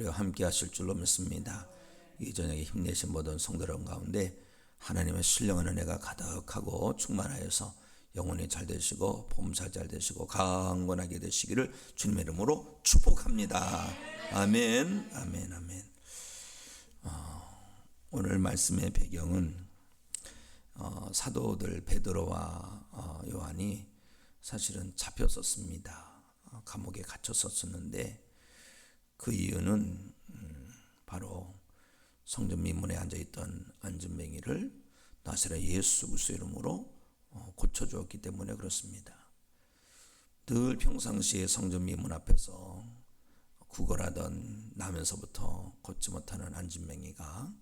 우리와 함께 하실 줄로 믿습니다. 이 저녁에 힘내신 모든 성도 여러분 가운데 하나님의 신령한 은혜가 가득하고 충만하여서 영혼이 잘 되시고 범사 잘 되시고 강건하게 되시기를 주님의 이름으로 축복합니다. 아멘, 아멘, 아멘. 오늘 말씀의 배경은 사도들 베드로와 요한이 사실은 잡혔었습니다. 감옥에 갇혔었는데 그 이유는 바로 성전 미문에 앉아있던 안진뱅이를 나사렛 예수 그리스도 이름으로 고쳐주었기 때문에 그렇습니다. 늘 평상시에 성전 미문 앞에서 구걸하던 나면서부터 걷지 못하는 안진뱅이가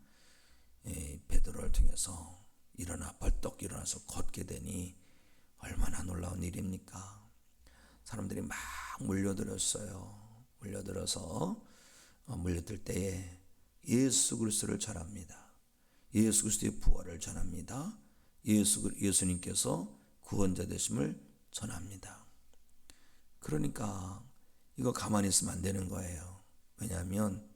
베드로를 통해서 일어나 벌떡 일어나서 걷게 되니 얼마나 놀라운 일입니까? 사람들이 막 몰려들었어요. 몰려들어서 몰려들 때에 예수 그리스도를 전합니다. 예수 그리스도의 부활을 전합니다. 예수님께서 구원자 되심을 전합니다. 그러니까 이거 가만히 있으면 안 되는 거예요. 왜냐하면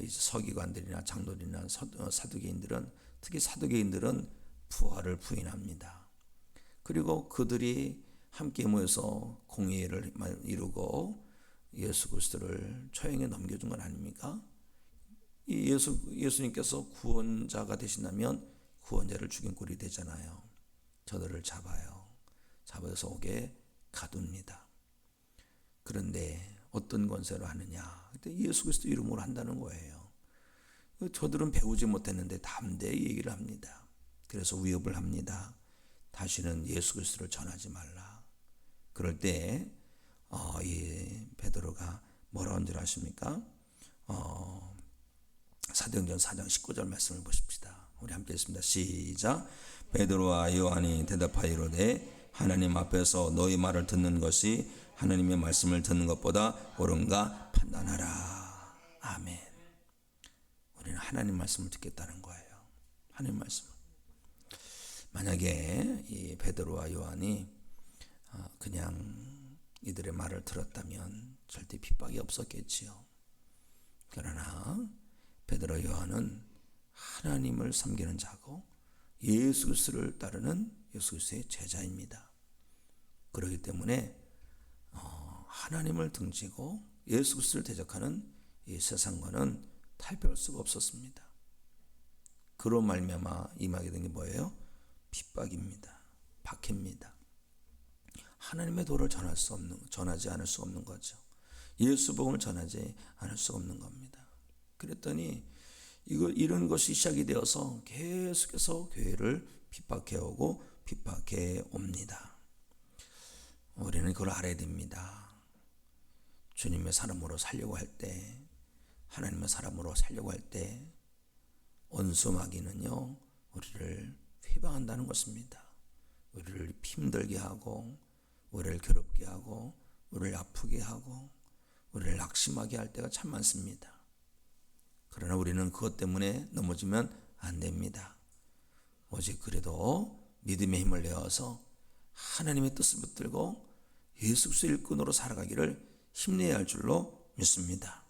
이제 서기관들이나 장로들이나 사두개인들은, 특히 사두개인들은 부활을 부인합니다. 그리고 그들이 함께 모여서 공의회를 이루고 예수 그리스도를 처형에 넘겨준 건 아닙니까? 예수님께서 구원자가 되신다면 구원자를 죽인 꼴이 되잖아요. 저들을 잡아서 옥에 가둡니다. 그런데 어떤 권세로 하느냐? 예수 그리스도 이름으로 한다는 거예요. 저들은 배우지 못했는데 담대히 얘기를 합니다. 그래서 위협을 합니다. 다시는 예수 그리스도를 전하지 말라. 그럴 때 이 베드로가 뭐라는 줄 아십니까? 사도행전 4장 19절 말씀을 보십시다. 우리 함께 읽습니다. 시작. 베드로와 요한이 대답하여 이르되 하나님 앞에서 너희 말을 듣는 것이 하나님의 말씀을 듣는 것보다 옳은가 판단하라. 아멘. 우리는 하나님 말씀을 듣겠다는 거예요. 하나님 말씀을. 만약에 이 베드로와 요한이 그냥 이들의 말을 들었다면 절대 핍박이 없었겠지요. 그러나 베드로 요한은 하나님을 섬기는 자고 예수 그리스도를 따르는 예수 그리스도의 제자입니다. 그렇기 때문에 하나님을 등지고 예수 그리스도를 대적하는 이 세상과는 탈피할 수가 없었습니다. 그로 말미암아 임하게 된 게 뭐예요? 핍박입니다. 박해입니다. 하나님의 도를 전하지 않을 수 없는 거죠. 예수 복음을 전하지 않을 수 없는 겁니다. 그랬더니 이런 것이 시작이 되어서 계속해서 교회를 핍박해 오고 핍박해 옵니다. 우리는 그걸 알아야 됩니다. 주님의 사람으로 살려고 할 때, 하나님의 사람으로 살려고 할 때 원수 마귀는요 우리를 회방한다는 것입니다. 우리를 힘들게 하고, 우리를 괴롭게 하고, 우리를 아프게 하고, 우리를 낙심하게 할 때가 참 많습니다. 그러나 우리는 그것 때문에 넘어지면 안 됩니다. 오직 그래도 믿음의 힘을 내어서 하나님의 뜻을 붙들고 예수 그리스도의 일꾼으로 살아가기를 힘내야 할 줄로 믿습니다.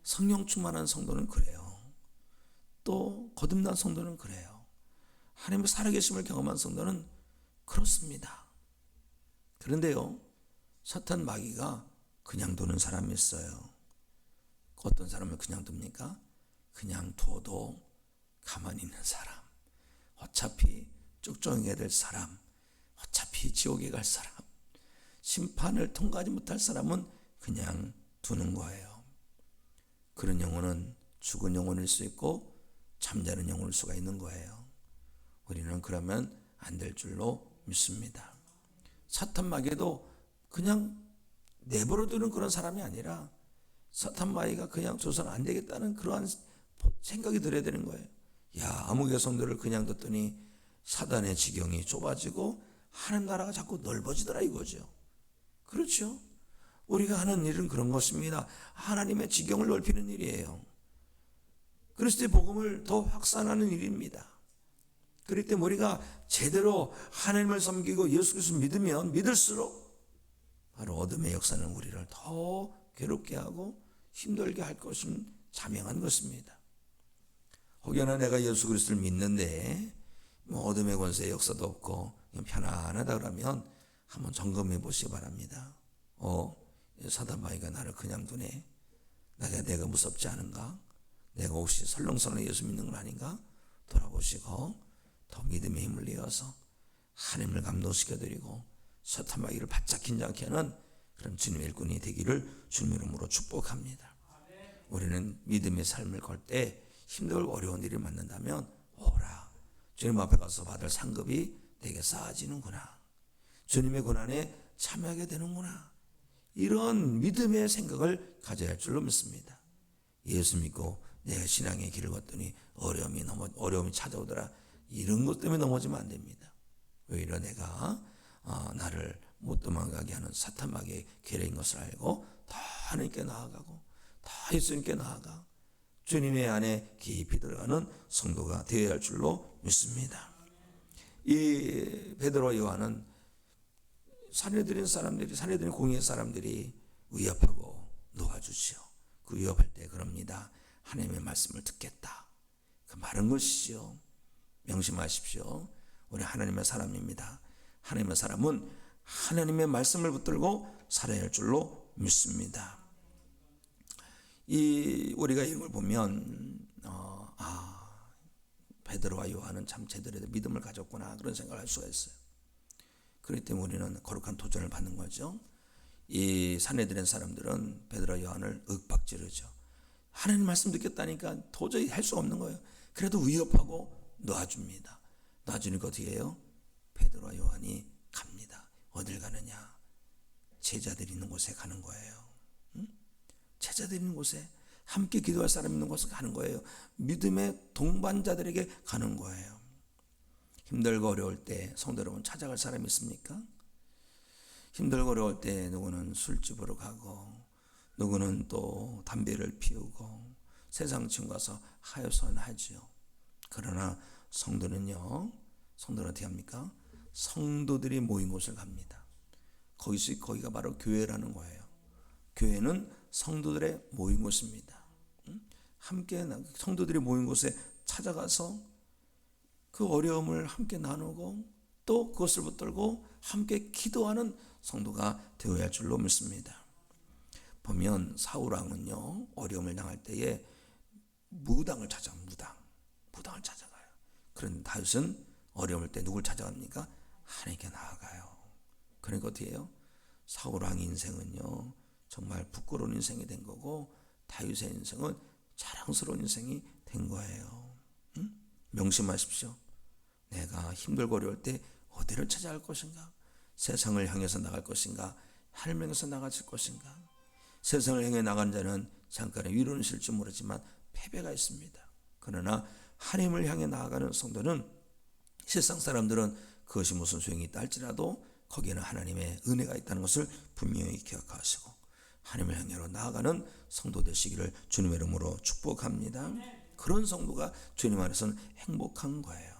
성령 충만한 성도는 그래요. 또 거듭난 성도는 그래요. 하나님의 살아계심을 경험한 성도는 그렇습니다. 그런데요, 사탄 마귀가 그냥 두는 사람이 있어요. 어떤 사람을 그냥 둡니까? 그냥 둬도 가만히 있는 사람, 어차피 쭉정하게 될 사람, 어차피 지옥에 갈 사람, 심판을 통과하지 못할 사람은 그냥 두는 거예요. 그런 영혼은 죽은 영혼일 수 있고 잠자는 영혼일 수가 있는 거예요. 우리는 그러면 안 될 줄로 믿습니다. 사탄 마귀도 그냥 내버려두는 그런 사람이 아니라 사탄 마귀가 그냥 줘서는 안 되겠다는 그러한 생각이 들어야 되는 거예요. 야, 암흑의 성도를 그냥 뒀더니 사단의 지경이 좁아지고 하나님 나라가 자꾸 넓어지더라 이거죠. 그렇죠? 우리가 하는 일은 그런 것입니다. 하나님의 지경을 넓히는 일이에요. 그리스도의 복음을 더 확산하는 일입니다. 그렇기 때문에 우리가 제대로 하나님을 섬기고 예수 그리스도를 믿으면 믿을수록 바로 어둠의 역사는 우리를 더 괴롭게 하고 힘들게 할 것은 자명한 것입니다. 혹여나 내가 예수 그리스도를 믿는데 어둠의 권세의 역사도 없고 편안하다 그러면 한번 점검해 보시기 바랍니다. 사단마귀가 나를 그냥 두네. 내가 무섭지 않은가? 내가 혹시 설렁설렁 예수 믿는 건 아닌가? 돌아보시고 더 믿음의 힘을 내어서 하나님을 감동시켜드리고 사탄마귀를 바짝 긴장케 하는 그런 주님의 일꾼이 되기를 주님의 이름으로 축복합니다. 우리는 믿음의 삶을 걸 때 힘들고 어려운 일이 만난다면 오라. 주님 앞에 가서 받을 상급이 내게 쌓아지는구나. 주님의 고난에 참여하게 되는구나. 이런 믿음의 생각을 가져야 할 줄로 믿습니다. 예수 믿고 내가 신앙의 길을 걷더니 어려움이 찾아오더라. 이런 것 때문에 넘어지면 안 됩니다. 오히려 내가 나를 못 도망가게 하는 사탄마귀의 계략인 것을 알고 더 하나님께 나아가고 더 예수님께 나아가 주님의 안에 깊이 들어가는 성도가 되어야 할 줄로 믿습니다. 이 베드로와 요한은 사내들인 공의의 사람들이 위협하고 놓아주시오. 그 위협할 때 그럽니다. 하나님의 말씀을 듣겠다. 그 말은 것이죠. 명심하십시오. 우리 하나님의 사람입니다. 하나님의 사람은 하나님의 말씀을 붙들고 살아야 할 줄로 믿습니다. 우리가 이런 걸 보면 베드로와 요한은 참 제대로 믿음을 가졌구나 그런 생각을 할 수가 있어요. 그렇기 때문에 우리는 거룩한 도전을 받는 거죠. 이 산헤드린 사람들은 베드로와 요한을 윽박지르죠. 하나님 말씀 듣겠다니까 도저히 할 수 없는 거예요. 그래도 위협하고 놔줍니다. 놔주니까 어떻게 해요? 베드로와 요한이 갑니다. 어딜 가느냐? 제자들이 있는 곳에 가는 거예요. 제자들이 있는 곳에, 함께 기도할 사람 있는 곳에 가는 거예요. 믿음의 동반자들에게 가는 거예요. 힘들고 어려울 때 성도 여러분 찾아갈 사람이 있습니까? 힘들고 어려울 때 누구는 술집으로 가고 누구는 또 담배를 피우고 세상 친구 가서 하여선하지요. 그러나 성도는 어떻게 합니까? 성도들이 모인 곳을 갑니다. 거기가 바로 교회라는 거예요. 교회는 성도들의 모인 곳입니다. 함께 성도들이 모인 곳에 찾아가서 그 어려움을 함께 나누고 또 그것을 붙들고 함께 기도하는 성도가 되어야 할 줄로 믿습니다. 보면 사울 왕은요 어려움을 당할 때에 무당을 찾아가요. 그런데 다윗은 어려울 때 누굴 찾아갑니까? 하나님께 나아가요. 그러니까 어떻게 해요? 사울 왕의 인생은요 정말 부끄러운 인생이 된 거고 다윗의 인생은 자랑스러운 인생이 된 거예요. 명심하십시오. 내가 힘들고 어려울 때 어디를 찾아갈 것인가? 세상을 향해서 나갈 것인가? 하나님을 향해서 나갈 것인가? 세상을 향해 나간 자는 잠깐의 위로는 실지 모르지만 패배가 있습니다. 그러나 하나님을 향해 나아가는 성도는 세상 사람들은 그것이 무슨 소용이 있다 할지라도 거기에는 하나님의 은혜가 있다는 것을 분명히 기억하시고 하나님을 향해로 나아가는 성도 되시기를 주님의 이름으로 축복합니다. 그런 성도가 주님 안에서는 행복한 거예요.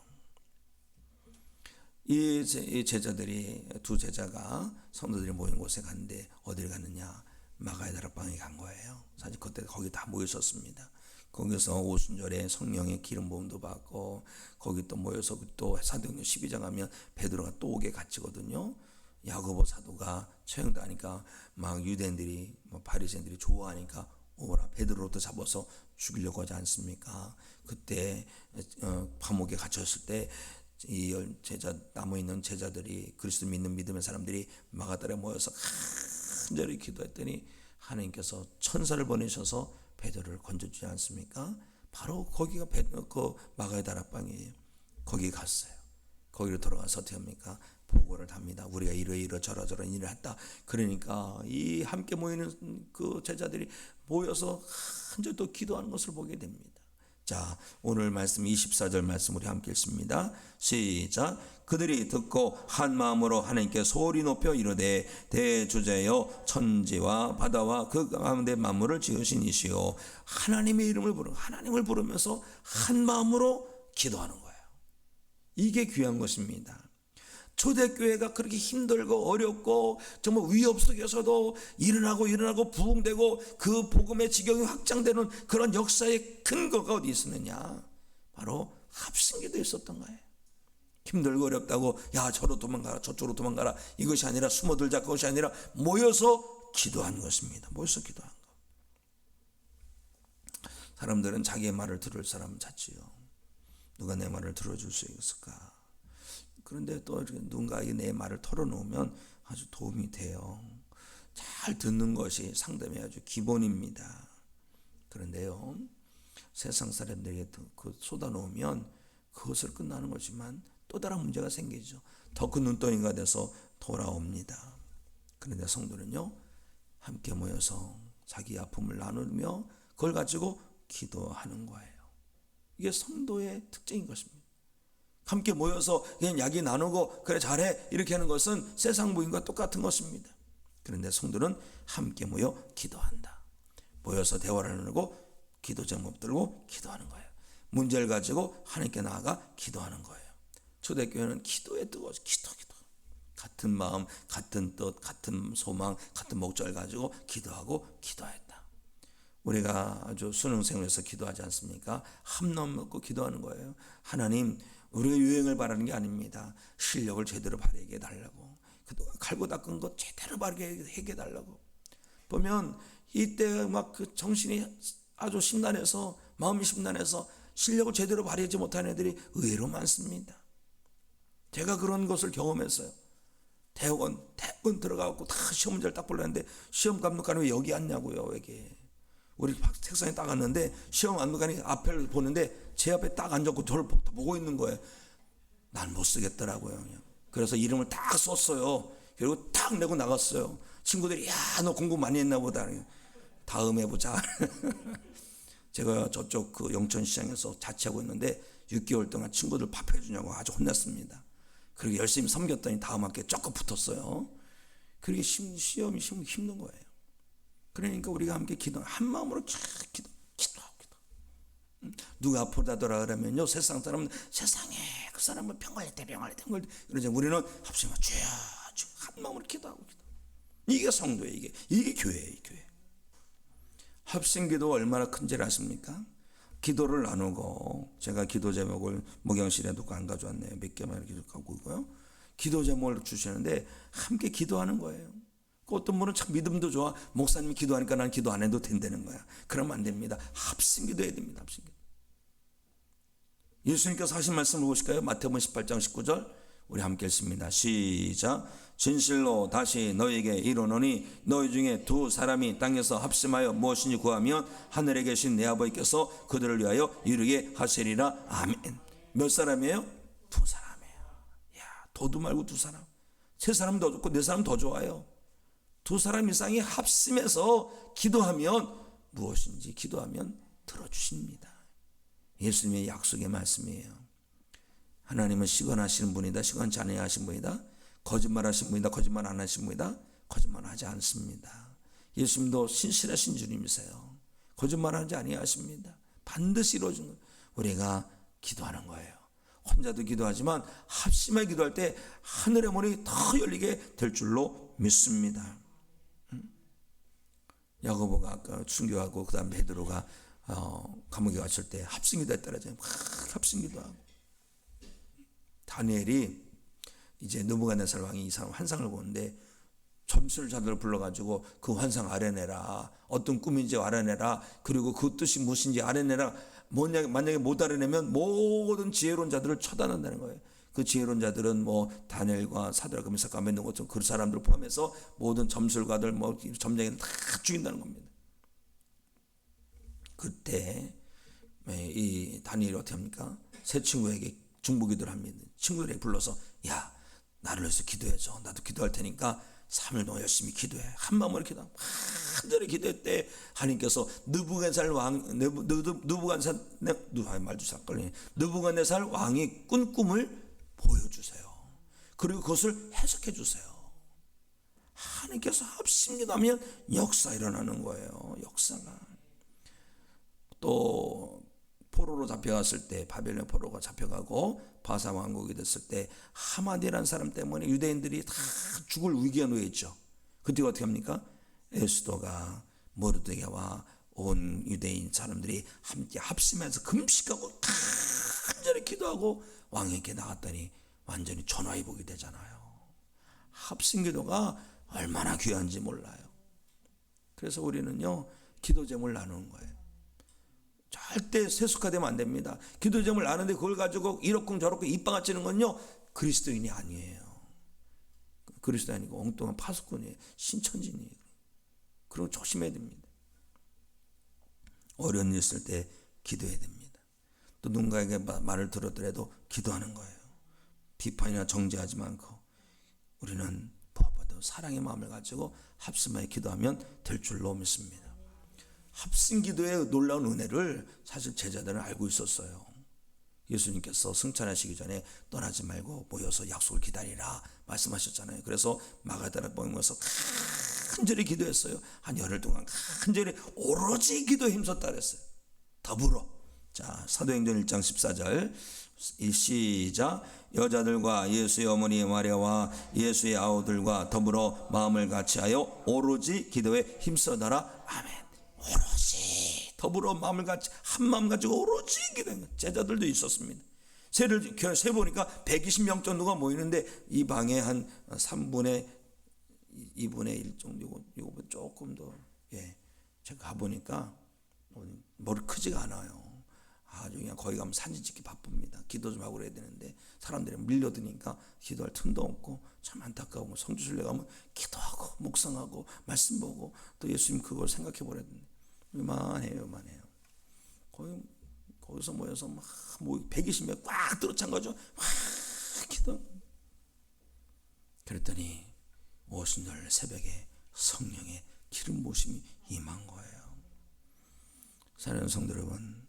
이 제자들이 두 제자가 성도들이 모인 곳에 갔는데 어디를 갔느냐? 마가의 다락방에 간 거예요. 사실 그때 거기 다 모였었습니다. 거기서 오순절에 성령의 기름 부음도 받고 거기 또 모여서 또 사도행전 12장 하면 베드로가 또 오게 갇히거든요. 야고보 사도가 처형당하니까 막 유대인들이 바리새인들이 좋아하니까 오라 베드로도 잡아서 죽이려고 하지 않습니까? 그때 감옥에 갇혔을 때 이 남아있는 제자들이 그리스도 믿는 믿음의 사람들이 마가다락에 모여서 간절히 기도했더니 하나님께서 천사를 보내셔서 베드로를 건져주지 않습니까? 바로 거기가 그 마가의 다락방이에요. 거기 갔어요. 거기로 돌아가서 어떻게 합니까? 보고를 합니다. 우리가 이러저런 일을 했다. 그러니까 이 함께 모이는 그 제자들이 모여서 간절히 또 기도하는 것을 보게 됩니다. 자, 오늘 말씀 24절 말씀 우리 함께 읽습니다. 시작. 그들이 듣고 한 마음으로 하나님께 소리 높여 이르되 대주제여 천지와 바다와 그 가운데 만물을 지으신 이시오. 하나님의 이름을 하나님을 부르면서 한 마음으로 기도하는 거예요. 이게 귀한 것입니다. 초대교회가 그렇게 힘들고 어렵고 정말 위협 속에서도 일어나고 부흥되고 그 복음의 지경이 확장되는 그런 역사의 근거가 어디 있었느냐? 바로 합심기도에 있었던 거예요. 힘들고 어렵다고 야 저로 도망가라 저쪽으로 도망가라 이것이 아니라 숨어들자 그것이 아니라 모여서 기도한 것입니다. 모여서 기도한 것. 사람들은 자기의 말을 들을 사람은 찾지요. 누가 내 말을 들어줄 수 있을까? 그런데 또 누군가 내 말을 털어놓으면 아주 도움이 돼요. 잘 듣는 것이 상담의 아주 기본입니다. 그런데요, 세상 사람들에게 그 쏟아놓으면 그것을 끝나는 거지만 또 다른 문제가 생기죠. 더 큰 눈덩이가 돼서 돌아옵니다. 그런데 성도는요, 함께 모여서 자기 아픔을 나누며 그걸 가지고 기도하는 거예요. 이게 성도의 특징인 것입니다. 함께 모여서 그냥 이야기 나누고 그래 잘해 이렇게 하는 것은 세상 부인과 똑같은 것입니다. 그런데 성도는 함께 모여 기도한다. 모여서 대화를 나누고 기도 제목 들고 기도하는 거예요. 문제를 가지고 하나님께 나아가 기도하는 거예요. 초대교회는 기도에 뜨거워서 기도. 같은 마음, 같은 뜻, 같은 소망, 같은 목적을 가지고 기도하고 기도했다. 우리가 아주 수능생활에서 기도하지 않습니까? 한마음 먹고 기도하는 거예요. 하나님, 우리가 유행을 바라는 게 아닙니다. 실력을 제대로 발휘하게 해달라고. 그동안 갈고 닦은 것 제대로 발휘하게 해달라고. 보면 이때 막 그 정신이 아주 심란해서 마음이 심란해서 실력을 제대로 발휘하지 못하는 애들이 의외로 많습니다. 제가 그런 것을 경험했어요. 대학원 들어가고 다 시험 문제를 딱 보려는데 시험 감독관이 왜 여기 앉냐고요. 여기 우리 책상에 딱 앉는데 시험 감독관이 앞을 보는데 제 앞에 딱 앉았고 저를 보고 있는 거예요. 난 못 쓰겠더라고요. 그냥. 그래서 이름을 딱 썼어요. 그리고 딱 내고 나갔어요. 친구들이 야 너 공부 많이 했나 보다. 다음에 보자. 제가 저쪽 그 영천시장에서 자취하고 있는데 6개월 동안 친구들 밥 해주냐고 아주 혼났습니다. 그리고 열심히 섬겼더니 다음 학기에 조금 붙었어요. 그렇게 시험이 힘든 거예요. 그러니까 우리가 함께 기도, 한 마음으로 기도. 누가 아프다더라 그러면요, 세상 사람은 세상에 그 사람은 병 걸렸대. 그러죠. 우리는 합심하 주여 한 마음으로 기도하고 기도. 이게 성도예요. 이게 교회예요. 교회. 합심기도 얼마나 큰지를 아십니까? 기도를 나누고, 제가 기도 제목을 목양실에 놓고 안 가져왔네요. 몇 개만 이렇게 갖고 있고요. 기도 제목을 주시는데 함께 기도하는 거예요. 어떤 분은 참 믿음도 좋아. 목사님이 기도하니까 난 기도 안 해도 된다는 거야. 그러면 안 됩니다. 합심기도 해야 됩니다. 합심기도. 예수님께서 하신 말씀을 보실까요? 마태복음 18장 19절 우리 함께 읽습니다. 시작. 진실로 다시 너희에게 이르노니 너희 중에 두 사람이 땅에서 합심하여 무엇이니 구하면 하늘에 계신 내 아버지께서 그들을 위하여 이루게 하시리라. 아멘. 몇 사람이에요? 두 사람이에요. 야, 도두 말고 두 사람. 세 사람 더 좋고 네 사람 더 좋아요. 두 사람 이상이 합심해서 기도하면 무엇인지 기도하면 들어주십니다. 예수님의 약속의 말씀이에요. 하나님은 시건하시는 분이다. 시건치 않으신 분이다. 거짓말하신 분이다. 거짓말 안 하신 분이다. 거짓말하지 않습니다. 예수님도 신실하신 주님이세요. 거짓말하지 아니하십니다. 반드시 이루어진 거예요. 우리가 기도하는 거예요. 혼자도 기도하지만 합심하게 기도할 때 하늘의 문이 더 열리게 될 줄로 믿습니다. 야고보가 아까 순교하고 그 다음 베드로가 감옥에 갔을 때 합심기도 했더라고요. 합심기도 하고. 다니엘이 이제 느부갓네살 왕이 이 사람 환상을 보는데 점술자들을 불러가지고 그 환상 알아내라. 어떤 꿈인지 알아내라. 그리고 그 뜻이 무엇인지 알아내라. 만약에 못 알아내면 모든 지혜로운 자들을 처단한다는 거예요. 그 지혜로운 자들은 뭐 다니엘과 사드락과 미삭과 아벤노고 그 사람들을 포함해서 모든 점술가들 점쟁이들 다 죽인다는 겁니다. 그때 이 다니엘이 어떻게 합니까? 세 친구에게 중보기도를 합니다. 친구들에게 불러서 야 나를 위해서 기도해줘. 나도 기도할 테니까 3일 동안 열심히 기도해. 한 마음으로 기도하고 한절에 기도했대. 하나님께서 느부갓네살 왕이 꾼 꿈을 보여주세요. 그리고 그것을 해석해 주세요. 하나님께서 합심기도하면 역사 일어나는 거예요. 역사가. 또 포로로 포로로 잡혀갔을 때, 바벨론 포로가 잡혀가고 바사 왕국이 됐을 때 하만이라는 사람 때문에 유대인들이 다 죽을 위기에 놓여 있죠. 그때 어떻게 합니까? 에스더가 모르드게와 온 유대인 사람들이 함께 합심해서 금식하고 간절히 기도하고 왕에게 나갔더니 완전히 전화위복이 되잖아요. 합심 기도가 얼마나 귀한지 몰라요. 그래서 우리는요, 기도 제목을 나누는 거예요. 절대 세속화되면 안 됩니다. 기도 제목을 나누는데 그걸 가지고 이렇고 저렇고 입방아치는 건요, 그리스도인이 아니에요. 그리스도인이고 엉뚱한 파수꾼이에요. 신천지니에요. 그럼 조심해야 됩니다. 어려운 일 있을 때 기도해야 됩니다. 또 누군가에게 말을 들었더라도 기도하는 거예요. 비판이나 정죄하지 않고 우리는 무엇보다 사랑의 마음을 가지고 합심하여 기도하면 될 줄로 믿습니다. 합심 기도의 놀라운 은혜를 사실 제자들은 알고 있었어요. 예수님께서 승천하시기 전에 떠나지 말고 모여서 약속을 기다리라 말씀하셨잖아요. 그래서 마가다라 모임에서 간절히 기도했어요. 한 열흘 동안 간절히 오로지 기도에 힘썼다 그랬어요. 더불어. 자, 사도행전 1장 14절 시작. 여자들과 예수의 어머니 마리아와 예수의 아우들과 더불어 마음을 같이하여 오로지 기도에 힘써더라. 아멘. 오로지 더불어 마음을 같이 한 마음 가지고 오로지 기도한 제자들도 있었습니다. 세 보니까 120명 정도가 모이는데 이 방에 한 3분의 2분의 1 정도, 이거 조금 더, 제가 가보니까 머리 크지가 않아요. 아주 그냥 거기 가면 사진 찍기 바쁩니다. 기도 좀 하고 그래야 되는데 사람들이 밀려드니까 기도할 틈도 없고 참 안타까워. 성주순례 가면 기도하고 묵상하고 말씀 보고 또 예수님 그걸 생각해 보려야 되는데 요만해요. 거기서 모여서 막 120명 꽉 들어찬 거죠. 막 기도. 그랬더니 오순절 새벽에 성령의 기름 부으심이 임한 거예요. 사랑하는 성도 여러분,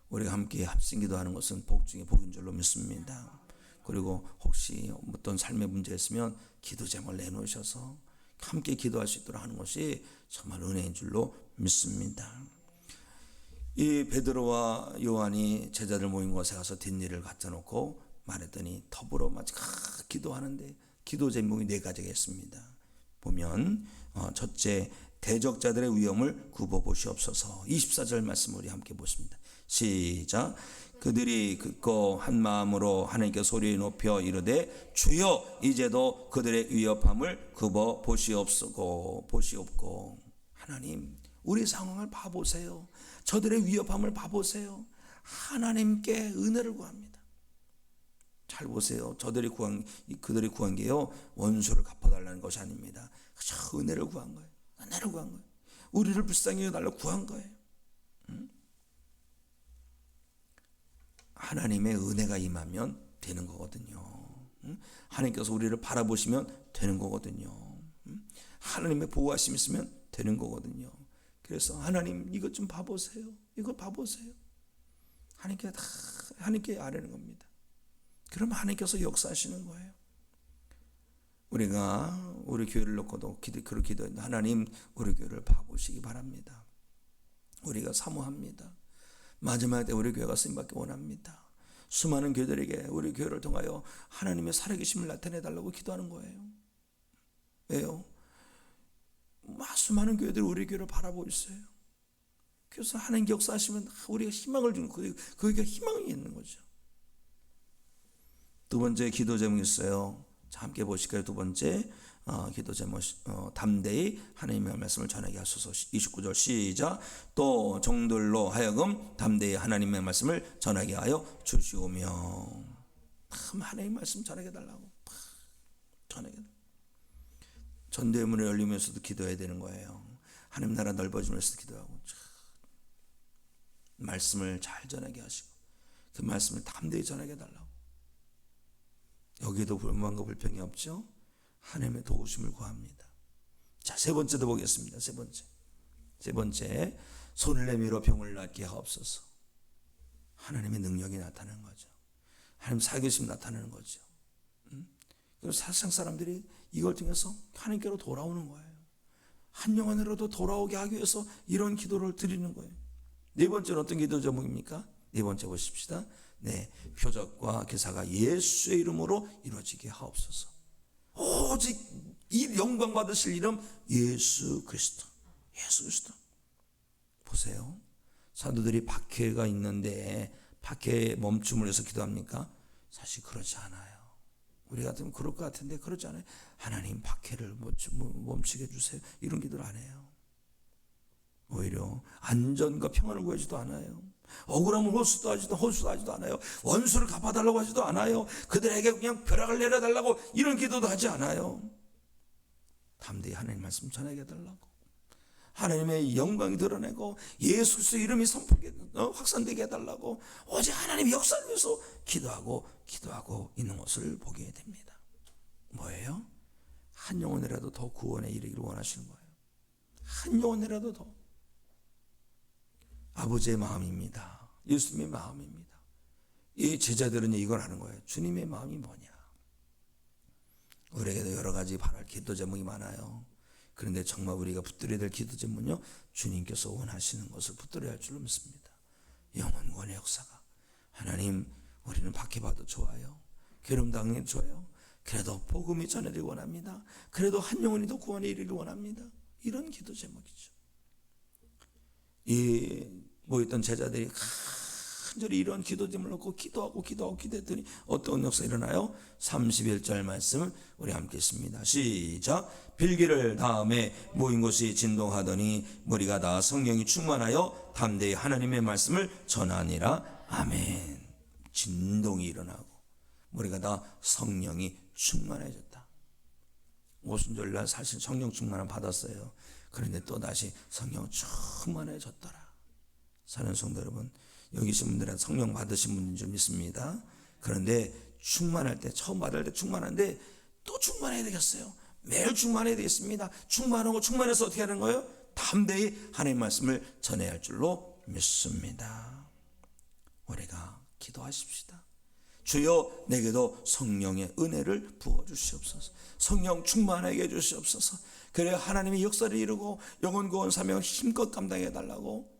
우리가 함께 합심 기도하는 것은 복 중에 복인 줄로 믿습니다. 그리고 혹시 어떤 삶의 문제 있으면 기도 제목을 내놓으셔서 함께 기도할 수 있도록 하는 것이 정말 은혜인 줄로 믿습니다. 이 베드로와 요한이 제자들 모인 곳에 가서 뒷일을 갖다 놓고 말했더니 더불어 마치 기도하는데 기도 제목이 4가지가 있습니다. 보면 첫째, 대적자들의 위험을 굽어보시옵소서. 24절 말씀 우리 함께 보십니다. 시작. 그들이 듣고 한 마음으로 하나님께 소리 높여 이르되 주여 이제도 그들의 위협함을 굽어보시옵고. 하나님, 우리 상황을 봐보세요. 저들의 위협함을 봐보세요. 하나님께 은혜를 구합니다. 잘 보세요. 그들이 구한 게요, 원수를 갚아달라는 것이 아닙니다. 그저 은혜를 구한 거예요. 우리를 불쌍히 여달라고 구한 거예요. 하나님의 은혜가 임하면 되는 거거든요. 하나님께서 우리를 바라보시면 되는 거거든요. 하나님의 보호하심이 있으면 되는 거거든요. 그래서 하나님 이것 좀 봐보세요. 이거 봐보세요. 하나님께 아뢰는 겁니다. 그러면 하나님께서 역사하시는 거예요. 우리가 우리 교회를 놓고도 그렇게 기도했는데 하나님 우리 교회를 봐보시기 바랍니다. 우리가 사모합니다. 마지막 때 우리 교회가 쓰임받기 원합니다. 수많은 교회들에게 우리 교회를 통하여 하나님의 살아계심을 나타내달라고 기도하는 거예요. 왜요? 수많은 교회들이 우리 교회를 바라보고 있어요. 그래서 하나님 역사하시면 우리가 희망을 주는 거예요. 그게 희망이 있는 거죠. 두 번째 기도 제목이 있어요. 자, 함께 보실까요? 두 번째 기도 제목 담대히 하나님의 말씀을 전하게 하소서. 29절 시작. 또 종들로 하여금 담대히 하나님의 말씀을 전하게 하여 주시오며. 하나님의 말씀 전하게 해달라고. 전하게 해달라고. 전대문을 열리면서도 기도해야 되는 거예요. 하나님 나라 넓어지면서도 기도하고 말씀을 잘 전하게 하시고 그 말씀을 담대히 전하게 해달라고. 여기에도 불만과 불평이 없죠. 하나님의 도우심을 구합니다. 자, 세 번째도 보겠습니다. 세 번째, 손을 내밀어 병을 낫게 하옵소서. 하나님의 능력이 나타나는 거죠. 하나님 살계심이 나타나는 거죠. 그래서 세상 사람들이 이걸 통해서 하나님께로 돌아오는 거예요. 한 영혼으로도 돌아오게 하기 위해서 이런 기도를 드리는 거예요. 네 번째는 어떤 기도 제목입니까? 네 번째 보십시다. 네, 표적과 기사가 예수의 이름으로 이루어지게 하옵소서. 오직 이 영광 받으실 이름 예수 그리스도. 예수 그리스도. 보세요. 사도들이 박해가 있는데 박해에 멈춤을 해서 기도합니까? 사실 그렇지 않아요. 우리 같으면 그럴 것 같은데 그렇지 않아요. 하나님 박해를 멈추게 해주세요. 이런 기도를 안 해요. 오히려 안전과 평안을 구하지도 않아요. 억울함을 호소하지도 않아요. 원수를 갚아달라고 하지도 않아요. 그들에게 그냥 벼락을 내려달라고 이런 기도도 하지 않아요. 담대히 하나님 말씀 전하게 해달라고, 하나님의 영광이 드러내고 예수 그리스도의 이름이 확산되게 해달라고 오직 하나님의 역사를 위해서 기도하고 있는 것을 보게 됩니다. 뭐예요? 한 영혼이라도 더 구원에 이르기를 원하시는 거예요. 한 영혼이라도 더. 아버지의 마음입니다. 예수님의 마음입니다. 이 제자들은 이걸 하는 거예요. 주님의 마음이 뭐냐. 우리에게도 여러 가지 바랄 기도 제목이 많아요. 그런데 정말 우리가 붙들어야 될 기도 제목은요, 주님께서 원하시는 것을 붙들어야 할 줄로 믿습니다. 영원 구원의 역사가. 하나님, 우리는 박해받아도 좋아요. 괴로움당해도 좋아요. 그래도 복음이 전해지기 원합니다. 그래도 한 영혼이 더 구원에 이르기를 원합니다. 이런 기도 제목이죠. 이 모였던 제자들이 간절히 이런 기도 제목을 놓고 기도했더니 어떤 역사가 일어나요? 31절 말씀을 우리 함께 읽습니다. 시작. 빌기를 다음에 모인 곳이 진동하더니 무리가 다 성령이 충만하여 담대히 하나님의 말씀을 전하니라. 아멘. 진동이 일어나고 무리가 다 성령이 충만해졌다. 오순절날 사실 성령 충만을 받았어요. 그런데 또다시 성령 충만해졌더라. 사는 성도 여러분, 여기 계신 분들은 성령 받으신 분인 줄 믿습니다. 그런데 충만할 때, 처음 받을 때 충만한데 또 충만해야 되겠어요. 매일 충만해야 되겠습니다. 충만하고 충만해서 어떻게 하는 거예요? 담대히 하나님의 말씀을 전해야 할 줄로 믿습니다. 우리가 기도하십시다. 주여 내게도 성령의 은혜를 부어주시옵소서. 성령 충만하게 해주시옵소서. 그래야 하나님의 역사를 이루고 영혼 구원 사명을 힘껏 감당해 달라고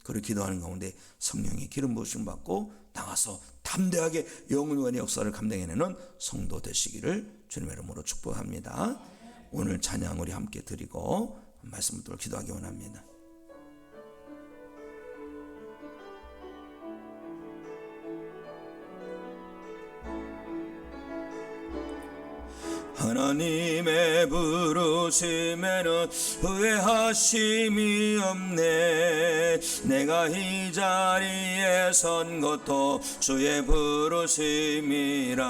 그렇게 기도하는 가운데 성령의 기름 부으심 받고 나가서 담대하게 영혼 구원의 역사를 감당해내는 성도 되시기를 주님의 이름으로 축복합니다. 오늘 찬양 우리 함께 드리고 말씀을 또 기도하기 원합니다. 하나님의 부르심에는 후회하심이 없네. 내가 이 자리에 선 것도 주의 부르심이라.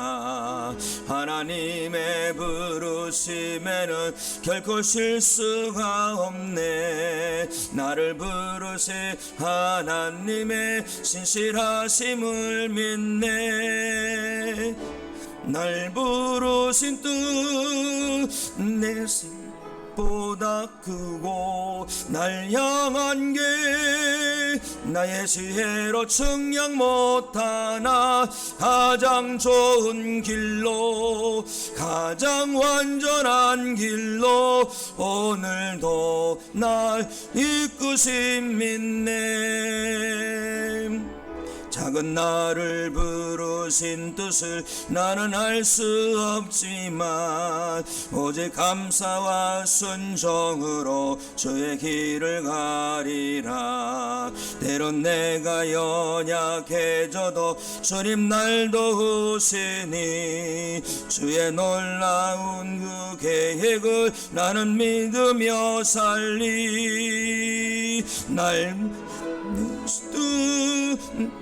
하나님의 부르심에는 결코 실수가 없네. 나를 부르신 하나님의 신실하심을 믿네. 날 부르신 뜻 내 생보다 크고 날 향한 게 나의 지혜로 측량 못하나 가장 좋은 길로 가장 완전한 길로 오늘도 날 이끄신 믿네. 작은 나를 부르신 뜻을 나는 알 수 없지만 오직 감사와 순종으로 주의 길을 가리라. 때론 내가 연약해져도 주님 날 도우시니 주의 놀라운 그 계획을 나는 믿으며 살리. 날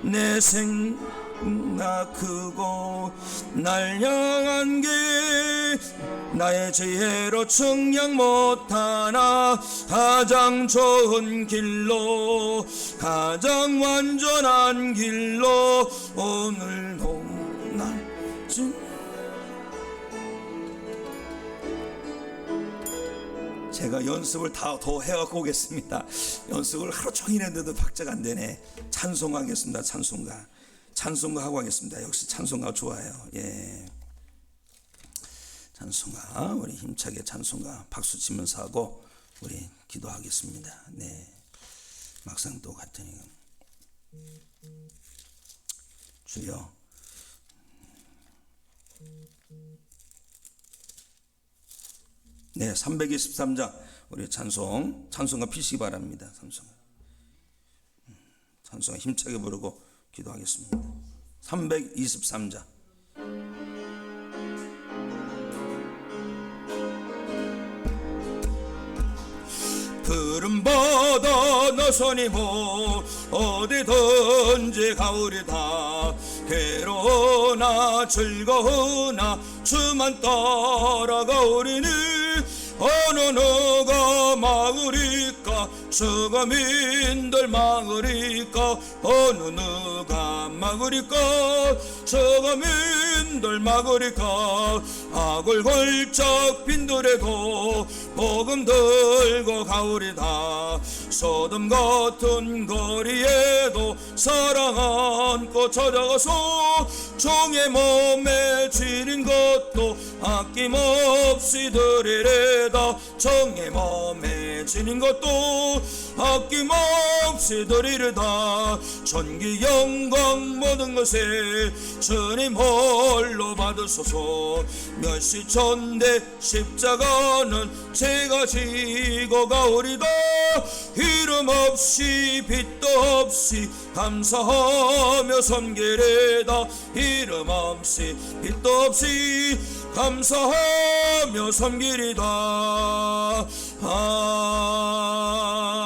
내 생각 크고 날 향한 게 나의 지혜로 측량 못하나 가장 좋은 길로 가장 완전한 길로 오늘도 날 제가 연습을 더 해갖고 오겠습니다. 연습을 하루 종일 했는데도 박자가 안 되네. 찬송하겠습니다. 찬송가 하고 하겠습니다. 역시 찬송가 좋아요. 예, 찬송가 우리 힘차게 찬송가 박수 치면서 하고 우리 기도하겠습니다. 네, 막상 또 같으니 주여. 네, 323장 우리 찬송가 피시기 바랍니다. 찬송가 힘차게 부르고 기도하겠습니다. 323장. 푸른 바다 나선이 어디든지 가오리다. 괴로우나 즐거우나 주만 따라가오리니 어느 누가 막으리까 저가민들 막으리까 어느 누가 막으리까 저가민들 막으리까 악을 걸쩍 빈들에도 복음 들고 가오리다. 소돔 같은 거리에도 사랑 안고 찾아가서 종의 몸에 지닌 것도 아낌없이 드리래다. 종의 몸에 지닌 것도 아낌없이 드리래다. 전기 영광 모든 것에 주님 홀로 받으소서. 멸시천대 십자가는 제가 지고 가오리다. 이름 없이 빛도 없이 감사하며 섬기래다. 이름 없이 빛도 없이 감사하며 섬기리다.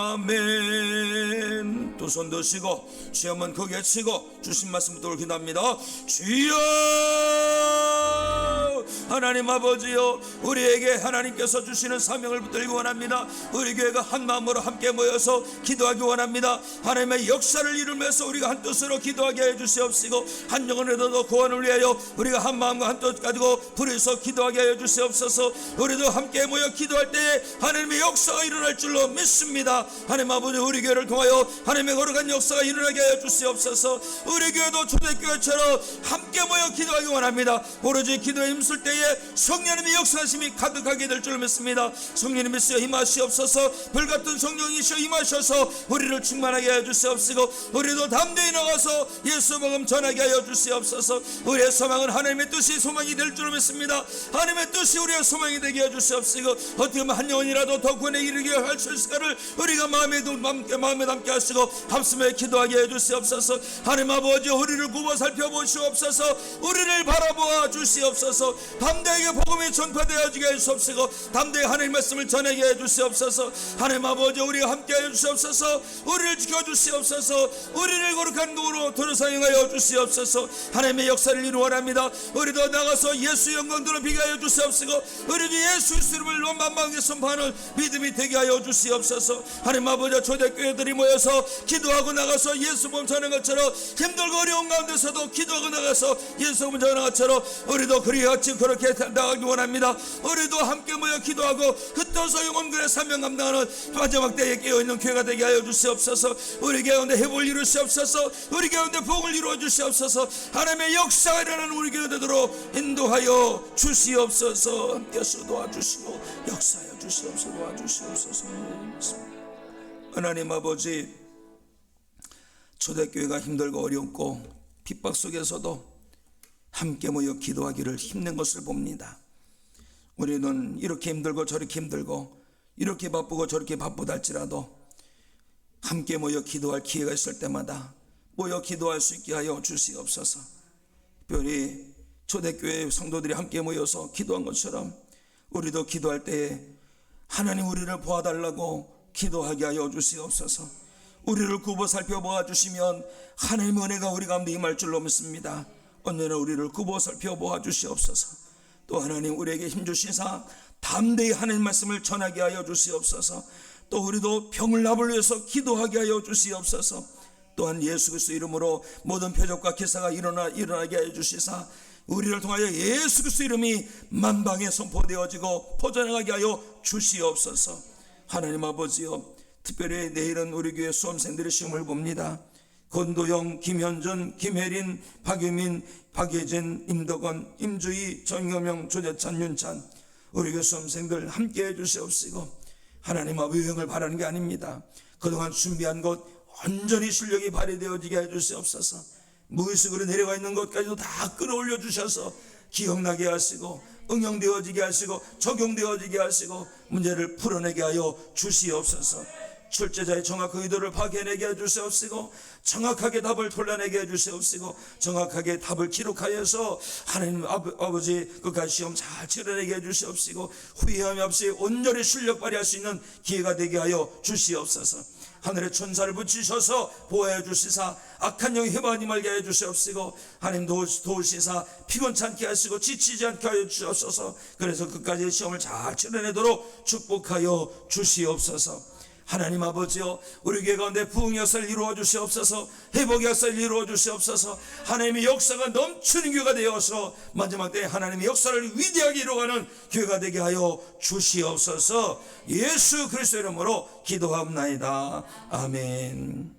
아멘. 두 손 드시고 주여 한번 크게 치고 주신 말씀부터 기도합니다. 주여 하나님 아버지여, 우리에게 하나님께서 주시는 사명을 붙들기 원합니다. 우리 교회가 한 마음으로 함께 모여서 기도하기 원합니다. 하나님의 역사를 이루면서 우리가 한 뜻으로 기도하게 해주시옵시고, 한 영혼에도 구원을 위하여 우리가 한 마음과 한 뜻 가지고 불에서 기도하게 해주시옵소서. 우리도 함께 모여 기도할 때에 하나님의 역사가 일어날 줄로 믿습니다. 하나님 아버지, 우리 교회를 통하여 하나님의 거룩한 역사가 일어나게 해주시옵소서. 우리 교회도 초대교회처럼 함께 모여 기도하기 원합니다. 오로지 기도에 힘쓸 때에 성령님의 역사하심이 가득하게 될 줄 믿습니다. 성령님이시여 임하시옵소서. 불같은 성령이시여 임하셔서 우리를 충만하게 하여 주시옵시고, 우리도 담대히 나가서 예수 복음 전하게 하여 주시옵소서. 우리의 소망은 하나님의 뜻이 소망이 될 줄 믿습니다. 하나님의 뜻이 우리의 소망이 되게 해 주시옵시고, 어떻게 하면 한 영혼이라도 더 구원에 이르게 할 수 있을까를 우리가 마음에 담게 하시고 합심에 기도하게 해 주시옵소서. 하나님 아버지, 우리를 굽어 살펴보시옵소서. 우리를 바라보아 주시옵소서. 담대하게 복음이 전파되어지게 해주시옵시고, 담대히 하나님 말씀을 전하게 해주시옵소서. 하나님 아버지, 우리가 함께 해주시옵소서. 우리를 지켜주시옵소서. 우리를 거룩한 도로 사용하여 주시옵소서. 하나님의 역사를 이루어랍니다. 우리도 나가서 예수 영광들을 비게 하여 주시옵시고, 우리도 예수 이름을 만방에 선포하는 믿음이 되게 하여 주시옵소서. 하나님 아버지, 초대교회들이 모여서 기도하고 나가서 예수 복음 전하는 것처럼, 힘들고 어려운 가운데서도 기도하고 나가서 예수 복음 전하는 것처럼 우리도 그렇게 나가기 원합니다. 우리도 함께 모여 기도하고 흩어서 영혼들의 사명 감당하는 마지막 때에 깨어있는 교회가 되게 하여 주시옵소서. 우리 가운데 회복을 이루시옵소서. 우리 가운데 복을 이루어 주시옵소서. 하나님의 역사가 일어나는 우리 교회 되도록 인도하여 주시옵소서. 함께서 도와주시고 역사하여 주시옵소서. 도와주시옵소서. 하나님 아버지, 초대교회가 힘들고 어렵고 핍박 속에서도 함께 모여 기도하기를 힘든 것을 봅니다. 우리는 이렇게 힘들고 저렇게 힘들고 이렇게 바쁘고 저렇게 바쁘다 할지라도 함께 모여 기도할 기회가 있을 때마다 모여 기도할 수 있게 하여 주시옵소서. 특별히 초대교회 성도들이 함께 모여서 기도한 것처럼 우리도 기도할 때에 하나님 우리를 보아달라고 기도하게 하여 주시옵소서. 우리를 굽어 살펴보아 주시면 하나님의 은혜가 우리 가운데 임할 줄로 믿습니다. 언제나 우리를 굽어 살펴보아 주시옵소서. 또 하나님 우리에게 힘주시사 담대히 하나님 말씀을 전하게 하여 주시옵소서. 또 우리도 병을 납을 위해서 기도하게 하여 주시옵소서. 또한 예수 그리스도 이름으로 모든 표적과 기사가 일어나게 하여 주시사 우리를 통하여 예수 그리스도 이름이 만방에 선포되어지고 퍼져나가게 하여 주시옵소서. 하나님 아버지여, 특별히 내일은 우리 교회 수험생들의 시험을 봅니다. 권도영, 김현준, 김혜린, 박유민, 박예진, 임덕원, 임주희, 정여명, 조재찬, 윤찬, 우리 교회 수험생들 함께해 주시옵시고, 하나님 아버지 유형을 바라는 게 아닙니다. 그동안 준비한 것 온전히 실력이 발휘되어지게 해 주시옵소서. 무의식으로 내려가 있는 것까지도 다 끌어올려 주셔서 기억나게 하시고 응용되어지게 하시고 적용되어지게 하시고 문제를 풀어내게 하여 주시옵소서. 출제자의 정확한 의도를 파괴내게 해주시옵시고 정확하게 답을 돌려내게 해주시옵시고 정확하게 답을 기록하여서 하나님 아버지 끝까지 시험 잘 치러내게 해주시옵시고 후회함이 없이 온전히 실력 발휘할 수 있는 기회가 되게 하여 주시옵소서. 하늘의 천사를 붙이셔서 보호해 주시사 악한 영이 해방하지 말게 해 주시옵시고 하나님 도우시사 피곤치 않게 하시고 지치지 않게 하여 주시옵소서. 그래서 끝까지 시험을 잘 치러내도록 축복하여 주시옵소서. 하나님 아버지여, 우리 교회 가운데 부흥의 역사를 이루어 주시옵소서. 회복의 역사를 이루어 주시옵소서. 하나님의 역사가 넘치는 교회가 되어서 마지막 때에 하나님의 역사를 위대하게 이루어가는 교회가 되게 하여 주시옵소서. 예수 그리스도 이름으로 기도합나이다. 아멘.